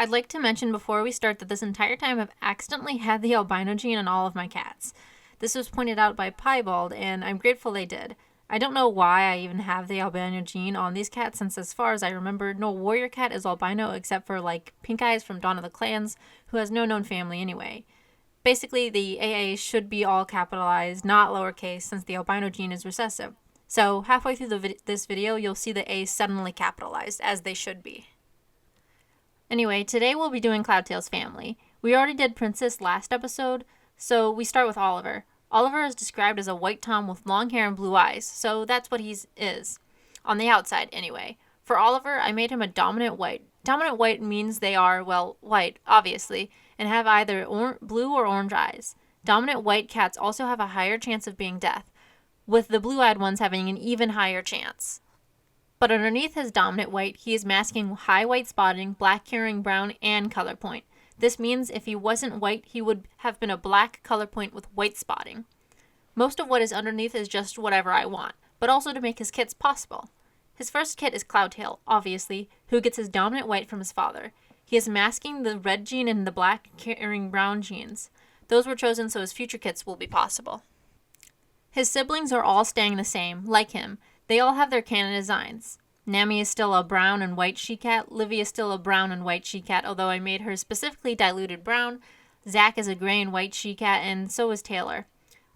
I'd like to mention before we start that this entire time I've accidentally had the albino gene on all of my cats. This was pointed out by Piebald, and I'm grateful they did. I don't know why I even have the albino gene on these cats, since as far as I remember, no warrior cat is albino except for like Pink Eyes from Dawn of the Clans, who has no known family anyway. Basically, the AA should be all capitalized, not lowercase, since the albino gene is recessive. So halfway through this video, you'll see the A's suddenly capitalized, as they should be. Anyway, today we'll be doing Cloudtail's family. We already did Princess last episode, so we start with Oliver. Oliver is described as a white tom with long hair and blue eyes, so that's what he is. On the outside, anyway. For Oliver, I made him a dominant white. Dominant white means they are, well, white, obviously, and have either blue or orange eyes. Dominant white cats also have a higher chance of being deaf, with the blue-eyed ones having an even higher chance. But underneath his dominant white, he is masking high white spotting, black carrying brown, and color point. This means if he wasn't white, he would have been a black color point with white spotting. Most of what is underneath is just whatever I want, but also to make his kits possible. His first kit is Cloudtail, obviously, who gets his dominant white from his father. He is masking the red gene and the black carrying brown genes. Those were chosen so his future kits will be possible. His siblings are all staying the same, like him. They all have their canon designs. Nami is still a brown and white she-cat. Livy is still a brown and white she-cat, although I made her specifically diluted brown. Zack is a gray and white she-cat, and so is Taylor.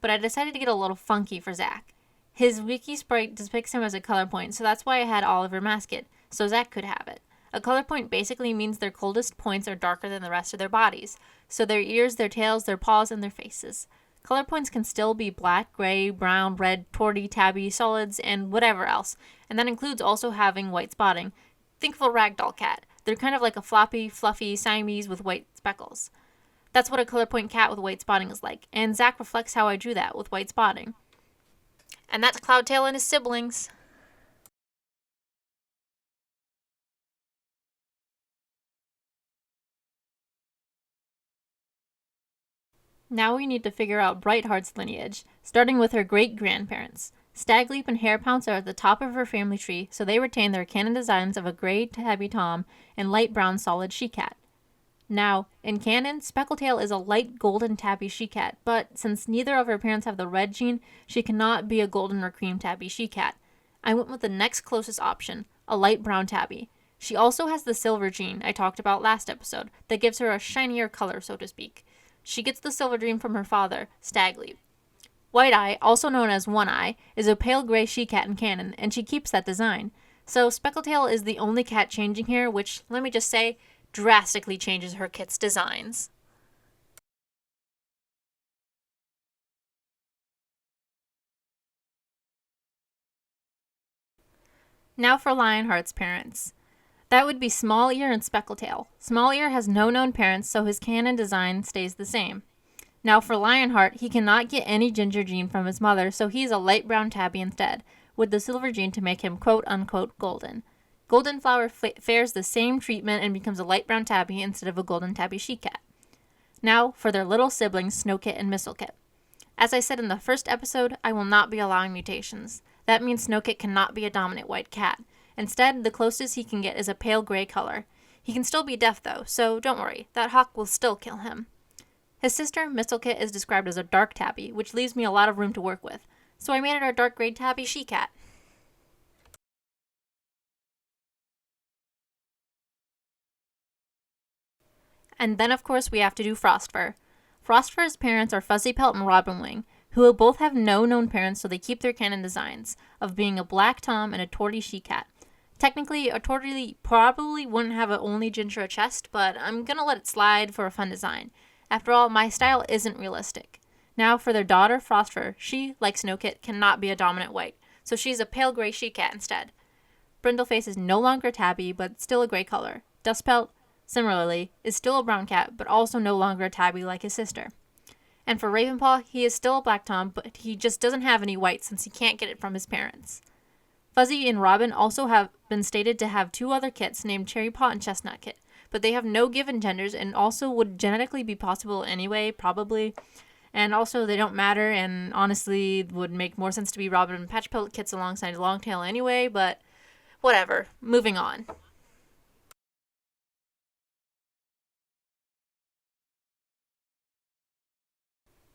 But I decided to get a little funky for Zack. His wiki sprite depicts him as a color point, so that's why I had Oliver mask it, so Zack could have it. A color point basically means their coldest points are darker than the rest of their bodies, so their ears, their tails, their paws, and their faces. Color points can still be black, gray, brown, red, torty, tabby, solids, and whatever else, and that includes also having white spotting. Think of a ragdoll cat. They're kind of like a floppy, fluffy Siamese with white speckles. That's what a color point cat with white spotting is like, and Zack reflects how I drew that with white spotting. And that's Cloudtail and his siblings. Now we need to figure out Brightheart's lineage, starting with her great-grandparents. Stagleap and Harepounce are at the top of her family tree, so they retain their canon designs of a gray tabby tom and light brown solid she-cat. Now, in canon, Speckletail is a light golden tabby she-cat, but since neither of her parents have the red gene, she cannot be a golden or cream tabby she-cat. I went with the next closest option, a light brown tabby. She also has the silver gene I talked about last episode, that gives her a shinier color, so to speak. She gets the silver gene from her father, Stagleap. White Eye, also known as One Eye, is a pale gray she-cat in canon, and she keeps that design. So Speckletail is the only cat changing here, which, let me just say, drastically changes her kit's designs. Now for Lionheart's parents. That would be Smallear and Speckletail. Smallear has no known parents, so his canon design stays the same. Now for Lionheart, he cannot get any ginger gene from his mother, so he's a light brown tabby instead, with the silver gene to make him quote-unquote golden. Goldenflower fares the same treatment and becomes a light brown tabby instead of a golden tabby she-cat. Now for their little siblings, Snowkit and Mistlekit. As I said in the first episode, I will not be allowing mutations. That means Snowkit cannot be a dominant white cat. Instead, the closest he can get is a pale gray color. He can still be deaf though, so don't worry, that hawk will still kill him. His sister, Mistlekit, is described as a dark tabby, which leaves me a lot of room to work with, so I made it our dark gray tabby she-cat. And then of course we have to do Frostfur. Frostfur's parents are Fuzzypelt and Robinwing, who will both have no known parents, so they keep their canon designs of being a black tom and a torty she-cat. Technically, a torty probably wouldn't have an only ginger a chest, but I'm gonna let it slide for a fun design. After all, my style isn't realistic. Now for their daughter, Frostfur, she, like Snowkit, cannot be a dominant white, so she's a pale gray she-cat instead. Brindleface is no longer tabby, but still a gray color. Dustpelt, similarly, is still a brown cat, but also no longer a tabby like his sister. And for Ravenpaw, he is still a black tom, but he just doesn't have any white since he can't get it from his parents. Fuzzy and Robin also have been stated to have two other kits named Cherrypaw and Chestnutkit, but they have no given genders and also would genetically be possible anyway, probably. And also they don't matter and honestly would make more sense to be Robin and Patchpelt kits alongside Longtail anyway, but whatever. Moving on.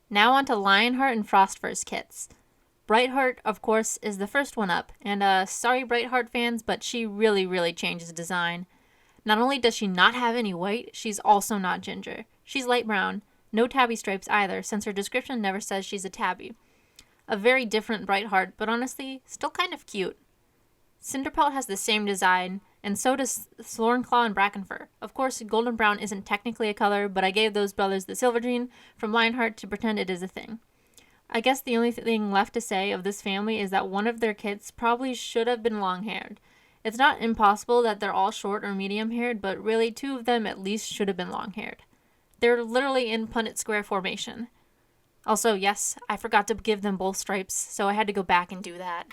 Now on to Lionheart and Frostfur's kits. Brightheart, of course, is the first one up, and sorry Brightheart fans, but she really changes design. Not only does she not have any white, she's also not ginger. She's light brown, no tabby stripes either, since her description never says she's a tabby. A very different Brightheart, but honestly, still kind of cute. Cinderpelt has the same design, and so does Thornclaw and Brackenfur. Of course, golden brown isn't technically a color, but I gave those brothers the silver gene from Lionheart to pretend it is a thing. I guess the only thing left to say of this family is that one of their kits probably should have been long-haired. It's not impossible that they're all short or medium-haired, but really 2 of them at least should have been long-haired. They're literally in Punnett Square formation. Also, yes, I forgot to give them both stripes, so I had to go back and do that.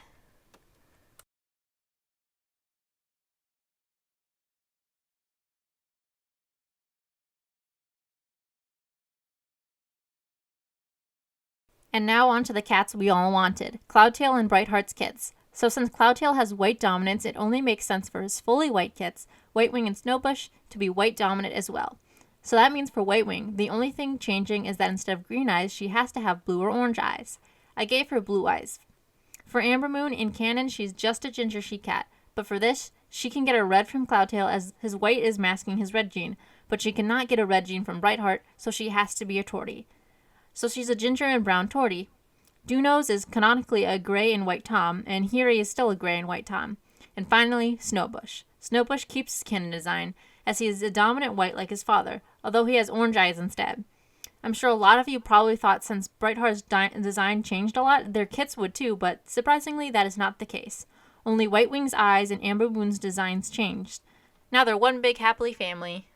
And now on to the cats we all wanted, Cloudtail and Brightheart's kits. So since Cloudtail has white dominance, it only makes sense for his fully white kits, Whitewing and Snowbush, to be white dominant as well. So that means for Whitewing, the only thing changing is that instead of green eyes, she has to have blue or orange eyes. I gave her blue eyes. For Ambermoon, in canon, she's just a ginger she-cat, but for this, she can get a red from Cloudtail as his white is masking his red gene, but she cannot get a red gene from Brightheart, so she has to be a tortie. So she's a ginger and brown tortie. Dewnose is canonically a gray and white tom, and here he is still a gray and white tom. And finally, Snowbush. Snowbush keeps his canon design, as he is a dominant white like his father, although he has orange eyes instead. I'm sure a lot of you probably thought since Brightheart's design changed a lot, their kits would too, but surprisingly that is not the case. Only Whitewing's eyes and Ambermoon's designs changed. Now they're one big happily family.